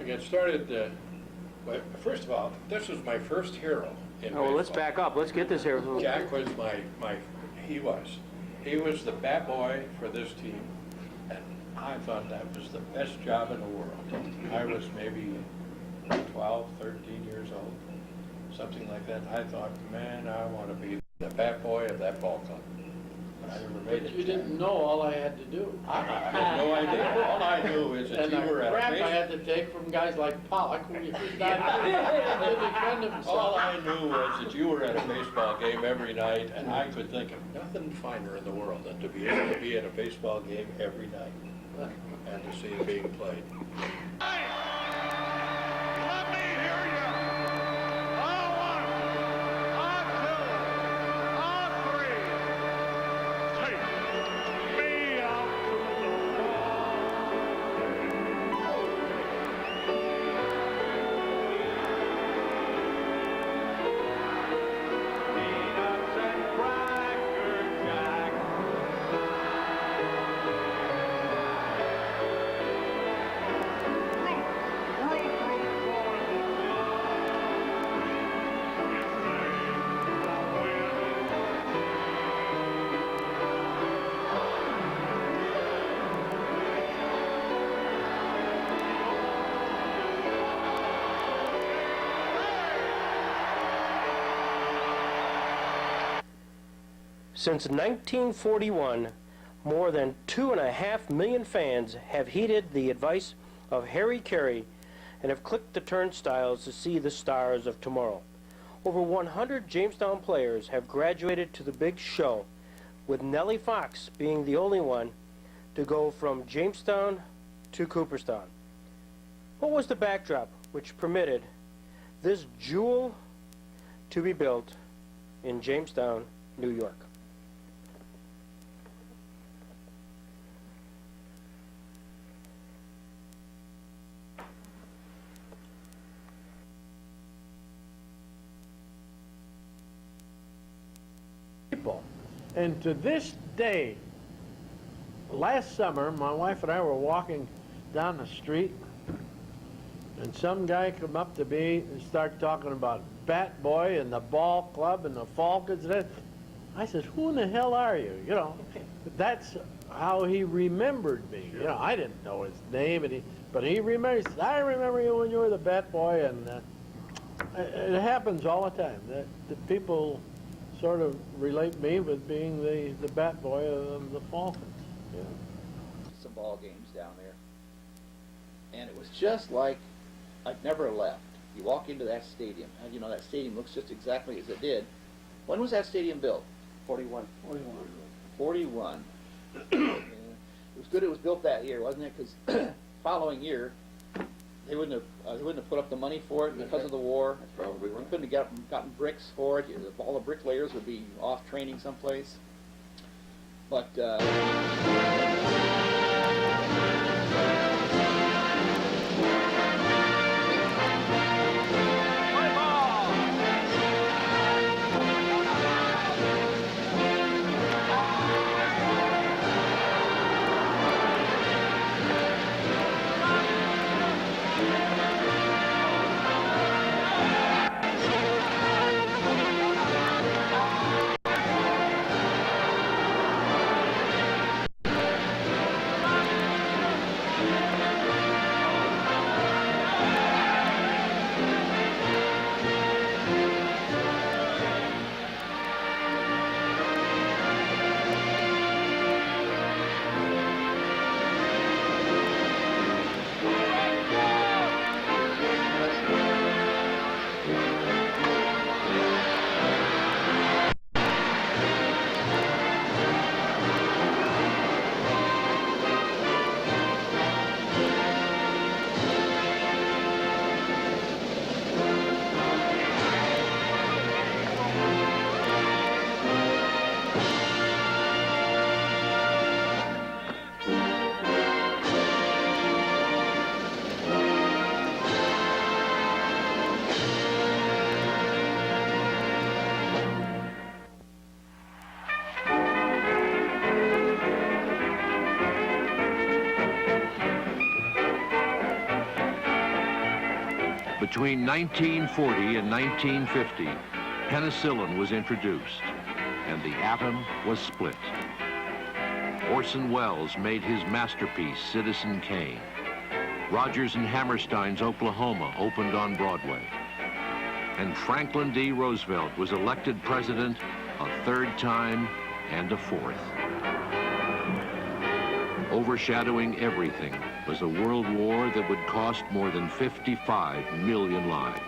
I got started, but first of all, this was my first hero in baseball. Well, let's back up. Let's get this here. Jack was he was the bat boy for this team, and I thought that was the best job in the world. I was maybe 12, 13 years old, something like that. I thought, man, I want to be the bat boy of that ball club. But I never made it. But you didn't know all I had to do. I had no idea. All I knew is that And you the were at a crap I baseball. had to take from guys like Pollock, who was not to defend himself. All I knew was that you were at a baseball game every night, and I could think of nothing finer in the world than to be able to be at a baseball game every night and to see it being played. Hey, let me hear you. On one, on two, on three. Take me out to the ball Peanuts and Cracker Jack. Since 1941, more than 2.5 million fans have heeded the advice of Harry Carey and have clicked the turnstiles to see the stars of tomorrow. Over 100 Jamestown players have graduated to the big show, with Nellie Fox being the only one to go from Jamestown to Cooperstown. What was the backdrop which permitted this jewel to be built in Jamestown, New York? And to this day, last summer, my wife and I were walking down the street, and some guy come up to me and start talking about Bat Boy and the ball club and the Falcons. And I said, "Who in the hell are you?" You know, that's how he remembered me. You know, I didn't know his name, but he remembers. "I remember you when you were the Bat Boy," and it happens all the time. That people sort of relate me with being the bat boy of the Falcons. Yeah. Some ball games down there, and it was just like I'd never left. You walk into that stadium, and you know that stadium looks just exactly as it did. When was that stadium built? 41. 41. It was good it was built that year, wasn't it? Because following year, they wouldn't have put up the money for it because of the war. Probably They right. couldn't have gotten bricks for it. All the bricklayers would be off training someplace. But Between 1940 and 1950, penicillin was introduced, and the atom was split. Orson Welles made his masterpiece, Citizen Kane. Rodgers and Hammerstein's Oklahoma opened on Broadway. And Franklin D. Roosevelt was elected president a third time and a fourth. Overshadowing everything was a world war that would cost more than 55 million lives.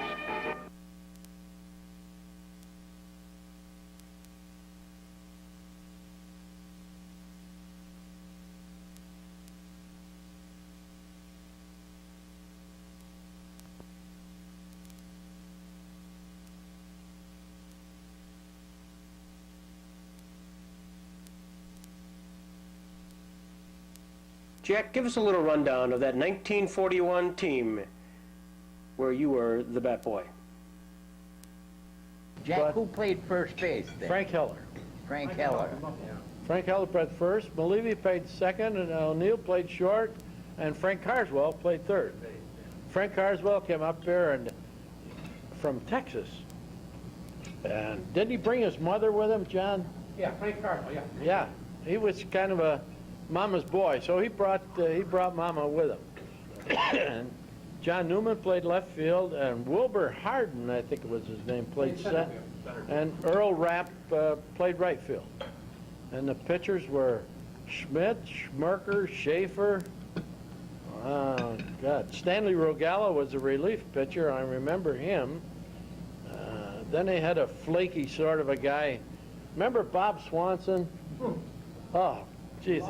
Jack, give us a little rundown of that 1941 team where you were the bat boy. Jack, But- who played first base then? Frank Heller. Frank Heller. Frank Heller played first, Malevy played second, and O'Neill played short, and Frank Carswell played third. Frank Carswell came up there and from Texas. And didn't he bring his mother with him, John? Yeah, Frank Carswell, yeah. Yeah, he was kind of a mama's boy, so he brought mama with him. And John Newman played left field, and Wilbur Hardin, I think it was his name, played center, and Earl Rapp played right field. And the pitchers were Schmidt, Schmerker, Schaefer. Oh, God. Stanley Rogala was a relief pitcher. I remember him. Then they had a flaky sort of a guy. Remember Bob Swanson? Oh, geez.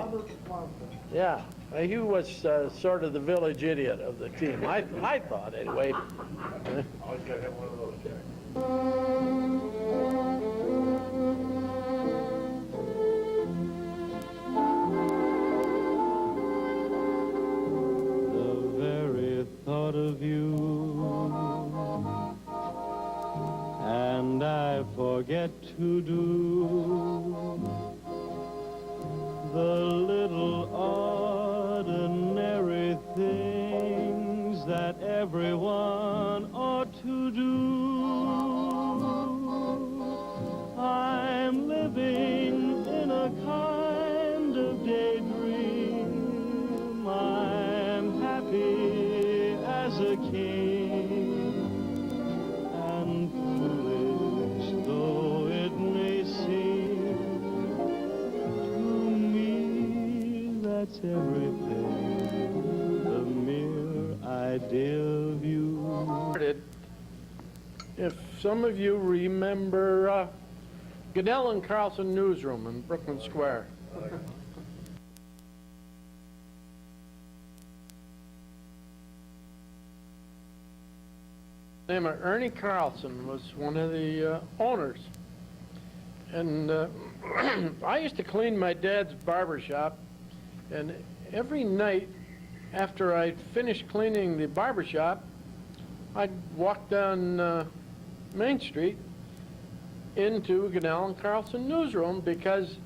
Yeah. He was sort of the village idiot of the team. I thought, anyway. Always got to have one of those, Jack. The very thought of you, and I forget to do the little ordinary things that everyone ought to do. I'm living in a kind of daydream. I'm happy as a king, and foolish though it may seem, to me that's everything, the mere idea of you. If some of you remember Goodell and Carlson Newsroom in Brooklyn Square. Name of Ernie Carlson was one of the owners. And I used to clean my dad's barber shop, and every night after I'd finished cleaning the barber shop, I'd walk down Main Street into Goodell and Carlson Newsroom because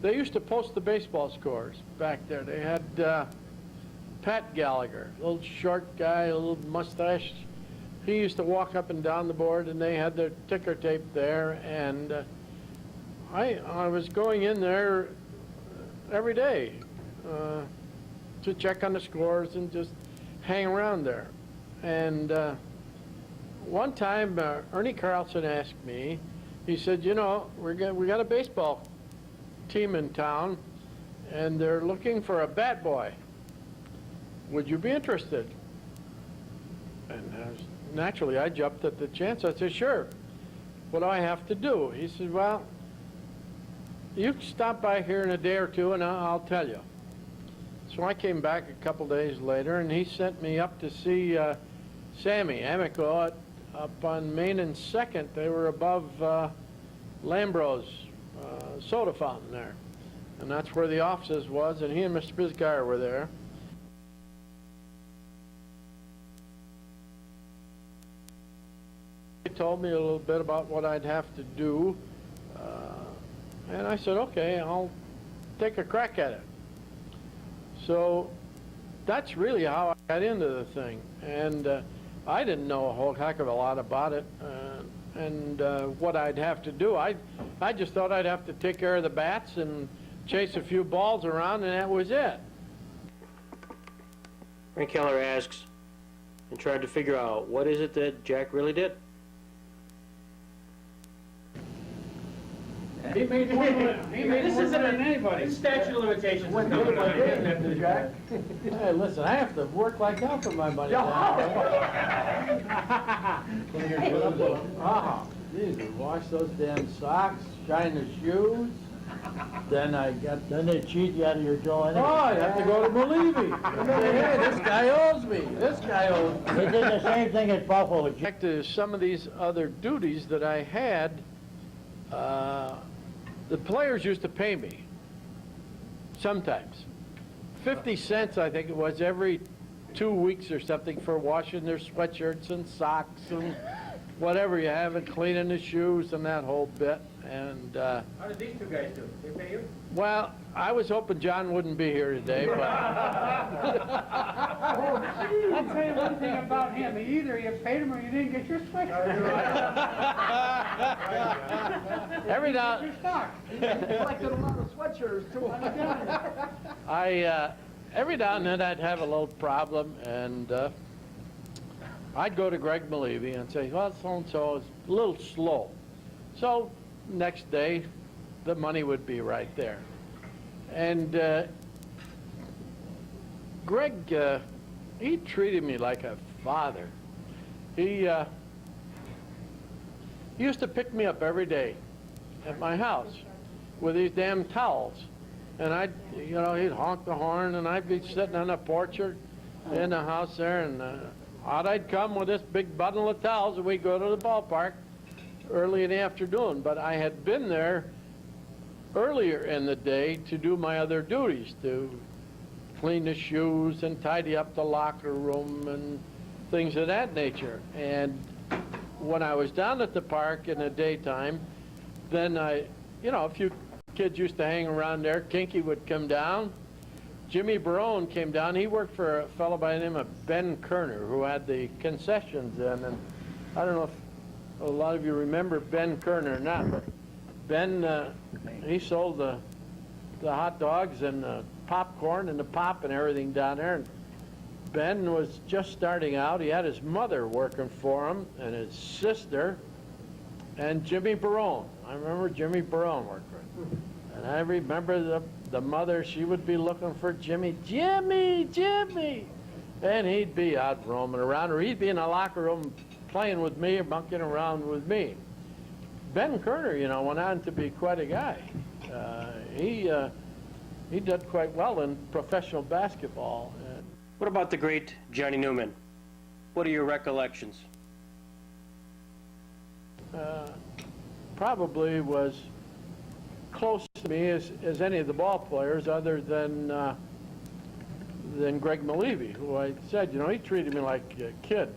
they used to post the baseball scores back there. They had Pat Gallagher, a little short guy, a little mustache. He used to walk up and down the board, and they had their ticker tape there, and I was going in there every day to check on the scores and just hang around there. And one time, Ernie Carlson asked me, he said, you know, we got a baseball team in town, and they're looking for a bat boy. Would you be interested? And naturally, I jumped at the chance. I said, sure. What do I have to do? He said, well, you can stop by here in a day or two, and I'll tell you. So I came back a couple days later, and he sent me up to see Sammy Amico up on Main and 2nd. They were above Lambro's soda fountain there. And that's where the offices was, and he and Mr. Biscayr were there. He told me a little bit about what I'd have to do, and I said, okay, I'll take a crack at it. So that's really how I got into the thing. And I didn't know a whole heck of a lot about it, and what I'd have to do. I just thought I'd have to take care of the bats and chase a few balls around, and that was it. Frank Keller asks and tried to figure out what is it that Jack really did. He made more than anybody. This statute of limitations is coming on here. Jack. Hey, listen, I have to work like hell for my money. Jesus, wash those damn socks, shine the shoes. Then they cheat you out of your dough anyway. Oh, I have to go to Believi. Say, hey, this guy owes me. This guy owes me. They did the same thing at Buffalo. Back to some of these other duties that I had, the players used to pay me, sometimes. 50 cents, I think it was, every 2 weeks or something for washing their sweatshirts and socks and whatever you have, and cleaning the shoes and that whole bit. And How did these two guys do? They pay you? well, I was hoping John wouldn't be here today, but I'll tell you one thing about him. Either you paid him or you didn't get your sweatshirt. every now Collected a lot of sweatshirts too. every now and then I'd have a little problem, and I'd go to Greg Peterson and say, well, so-and-so is a little slow. So next day, the money would be right there. And Greg, he treated me like a father. He used to pick me up every day at my house with these damn towels. And he'd honk the horn, and I'd be sitting on the porch or in the house there, and out I'd come with this big bundle of towels, and we'd go to the ballpark early in the afternoon. But I had been there earlier in the day to do my other duties, to clean the shoes and tidy up the locker room and things of that nature. And when I was down at the park in the daytime, then a few kids used to hang around there. Kinky would come down. Jimmy P.O.N.Y came down. He worked for a fellow by the name of Ben Kerner, who had the concessions in. And I don't know if a lot of you remember Ben Kerner or not, but Ben, he sold the hot dogs and the popcorn and the pop and everything down there. And Ben was just starting out. He had his mother working for him and his sister and Jimmy P.O.N.Y. I remember Jimmy P.O.N.Y working. And I remember the mother, she would be looking for Jimmy. Jimmy! And he'd be out roaming around, or he'd be in the locker room playing with me or monkeying around with me. Ben Kerner, went on to be quite a guy. He did quite well in professional basketball. What about the great Johnny Newman? What are your recollections? Probably was close to me as any of the ball players, other than Greg Peterson, who I said, he treated me like a kid.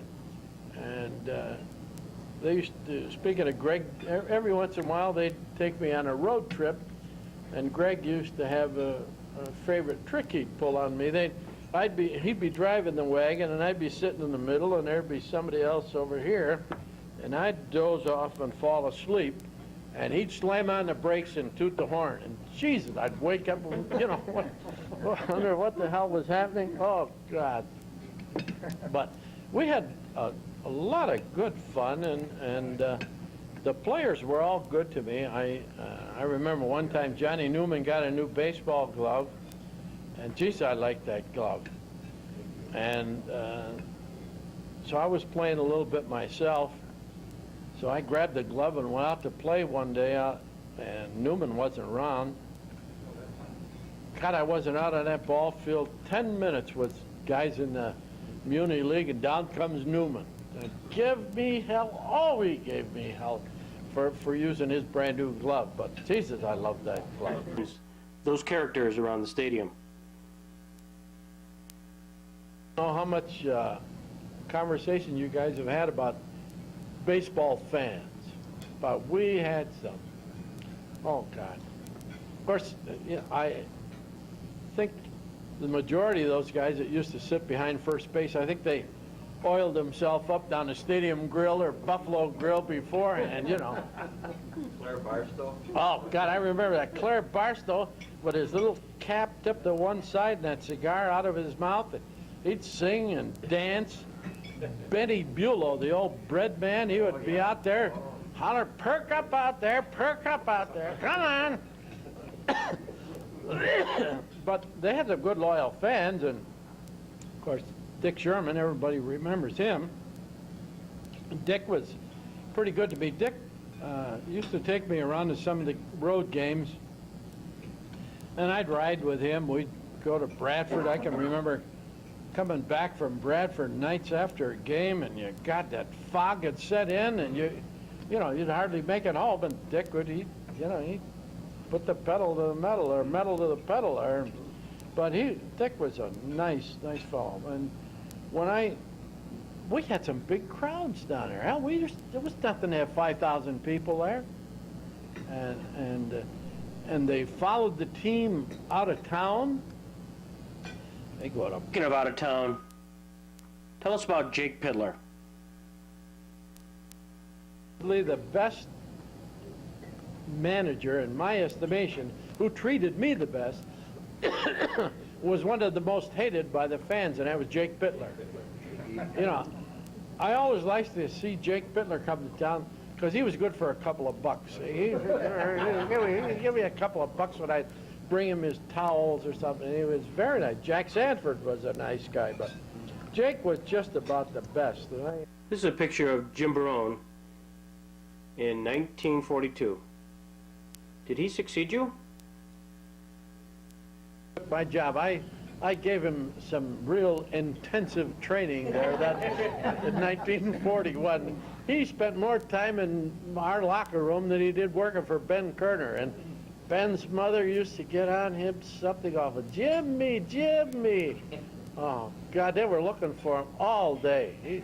And they used to, speaking of Greg, every once in a while they'd take me on a road trip, and Greg used to have a favorite trick he'd pull on me. He'd be driving the wagon, and I'd be sitting in the middle, and there'd be somebody else over here, and I'd doze off and fall asleep, and he'd slam on the brakes and toot the horn, and Jesus, I'd wake up and, wonder what the hell was happening. Oh, God. But we had a lot of good fun, and the players were all good to me. I remember one time Johnny Newman got a new baseball glove, and geez, I liked that glove. And so I was playing a little bit myself, so I grabbed the glove and went out to play one day, and Newman wasn't around. God, I wasn't out on that ball field 10 minutes with guys in the Muni League, and down comes Newman. And give me hell. Oh, he gave me hell for using his brand new glove. But Jesus, I love that glove. Those characters around the stadium. I don't know how much conversation you guys have had about baseball fans, but we had some. Oh, God. Of course, I think the majority of those guys that used to sit behind first base, I think they oiled himself up down the Stadium Grill or Buffalo Grill beforehand, you know. Claire Barstow? Oh, God, I remember that. Claire Barstow with his little cap tipped to one side and that cigar out of his mouth. He'd sing and dance. Benny Bulow, the old bread man, he would be out there, holler, perk up out there, perk up out there, come on. But they had some good loyal fans, and of course, Dick Sherman, everybody remembers him. Dick was pretty good to me. Dick used to take me around to some of the road games, and I'd ride with him. We'd go to Bradford. I can remember coming back from Bradford nights after a game, and you got that fog had set in, and you know, you'd hardly make it home. And Dick would, he'd put the pedal to the metal or metal to the pedal there. But Dick was a nice fellow. And we had some big crowds down there. Hell, there was nothing to have 5,000 people there. And they followed the team out of town. They go to. Speaking of out of town, tell us about Jake Pidler. The best manager, in my estimation, who treated me the best, was one of the most hated by the fans, and that was Jake Pidler. You know, I always liked to see Jake Pidler come to town because he was good for a couple of bucks. He'd give me a couple of bucks when I'd bring him his towels or something. He was very nice. Jack Sanford was a nice guy, but Jake was just about the best. This is a picture of Jim Barone in 1942. Did he succeed you? My job, I gave him some real intensive training there in 1941. He spent more time in our locker room than he did working for Ben Kerner. And Ben's mother used to get on him something off of Jimmy, Jimmy. Oh, God, they were looking for him all day.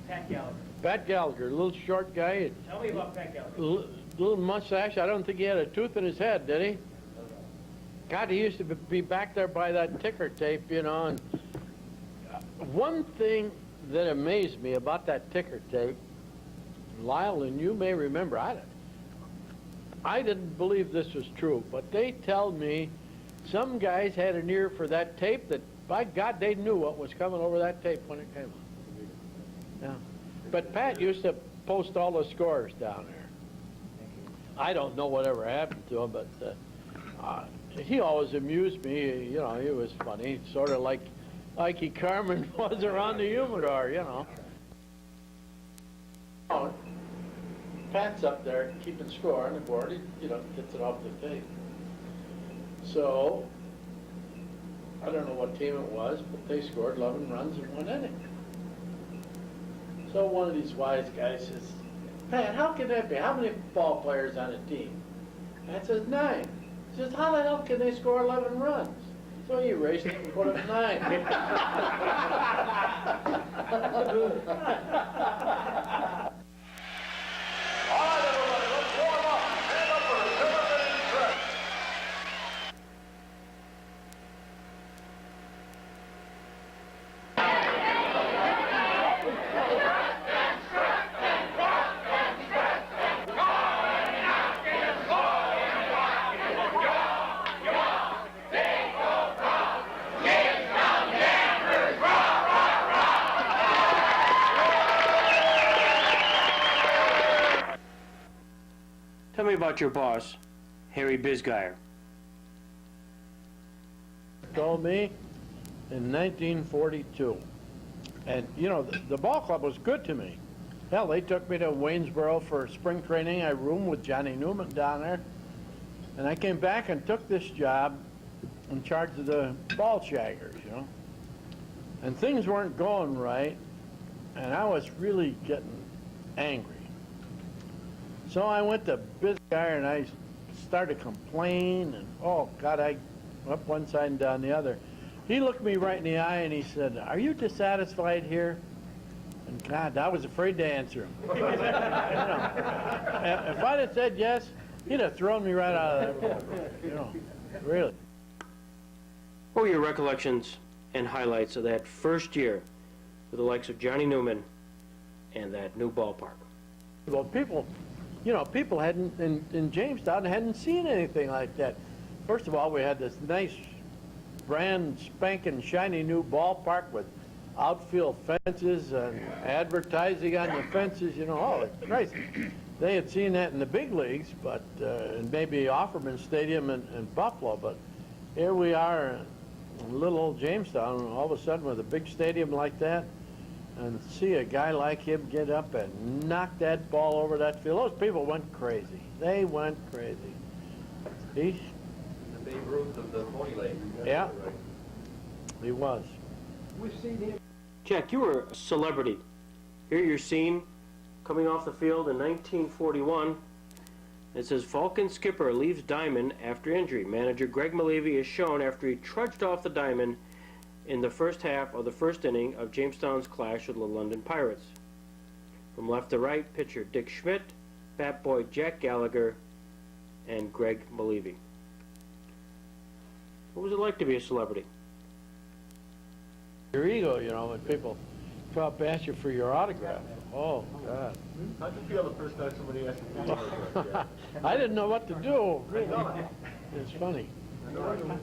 Pat Gallagher. Pat Gallagher, little short guy. Tell me about Pat Gallagher. Little mustache. I don't think he had a tooth in his head, did he? God, he used to be back there by that ticker tape, you know. And one thing that amazed me about that ticker tape, Lyle, and you may remember, I didn't believe this was true, but they tell me some guys had an ear for that tape that, by God, they knew what was coming over that tape when it came on. Yeah. But Pat used to post all the scores down there. I don't know whatever happened to him, but he always amused me. You know, he was funny, sort of like Ikey Carmen was around the humidor, you know. Pat's up there keeping score on the board. He, gets it off the tape. So, I don't know what team it was, but they scored 11 runs in one inning. So one of these wise guys says, Pat, how can that be? How many ball players on a team? Pat says, 9. He says, how the hell can they score 11 runs? So he erased it and put it 9. Tell me about your boss, Harry Bisgeyer. Told me in 1942. And, the ball club was good to me. Hell, they took me to Waynesboro for spring training. I roomed with Johnny Newman down there. And I came back and took this job in charge of the ball shaggers, And things weren't going right, and I was really getting angry. So I went to Bisgeyer and I started complaining, and oh God, I up one side and down the other. He looked me right in the eye and he said, "Are you dissatisfied here?" And God, I was afraid to answer him. If I'd have said yes, He'd have thrown me right out of that room, you know, really. What were your recollections and highlights of that first year with the likes of Johnny Newman and that new ballpark? Well, people, you know, people hadn't, in Jamestown, hadn't seen anything like that. First of all, we had this nice, brand spanking, shiny new ballpark with outfield fences and advertising on the fences, you know, holy Christ. They had seen that in the big leagues, but, and maybe Offerman Stadium in Buffalo, but here we are in little old Jamestown, and all of a sudden with a big stadium like that, and see a guy like him get up and knock that ball over that field. Those people went crazy. They went crazy. He, The Babe Ruth of the Pony League. yeah, he was. Jack, you were a celebrity. Here you're seen coming off the field in 1941. It says, Falcon skipper leaves diamond after injury. Manager Greg Peterson is shown after he trudged off the diamond in the first half of the first inning of Jamestown's clash with the London Pirates. From left to right, pitcher Dick Schmidt, batboy Jack Gallagher, and Greg Peterson. What was it like to be a celebrity? Your ego, you know, when people come up and ask you for your autograph. Oh, God. How'd you feel the first time somebody asked you for your autograph? I didn't know what to do, really. It's funny.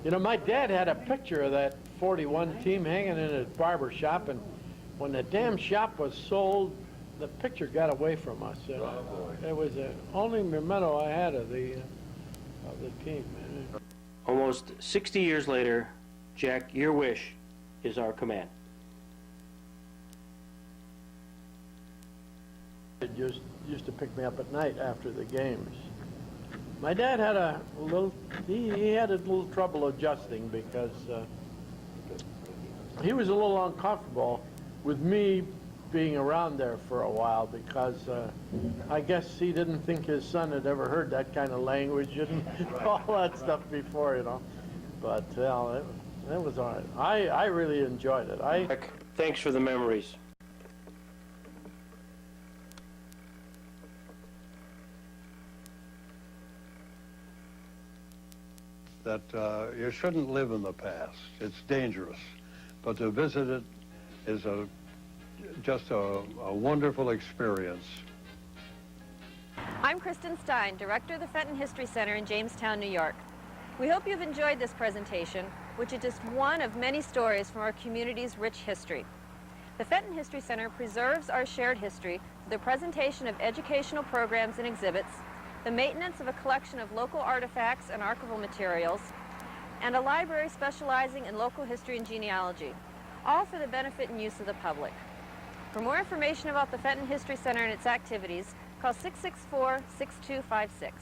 You know, my dad had a picture of that 41 team hanging in his barber shop, and when the damn shop was sold, the picture got away from us. It was the only memento I had of the team. Almost 60 years later, Jack, your wish is our command. It used to pick me up at night after the games. My dad had a little, he had a little trouble adjusting because he was a little uncomfortable with me being around there for a while because I guess he didn't think his son had ever heard that kind of language and all that stuff before, you know. But, well, it was all right. I really enjoyed it. Jack, thanks for the memories. That you shouldn't live in the past. It's dangerous. But to visit it is just a wonderful experience. I'm Kristen Stein, Director of the Fenton History Center in Jamestown, New York. We hope you've enjoyed this presentation, which is just one of many stories from our community's rich history. The Fenton History Center preserves our shared history through the presentation of educational programs and exhibits, the maintenance of a collection of local artifacts and archival materials, and a library specializing in local history and genealogy, all for the benefit and use of the public. For more information about the Fenton History Center and its activities, call 664-6256.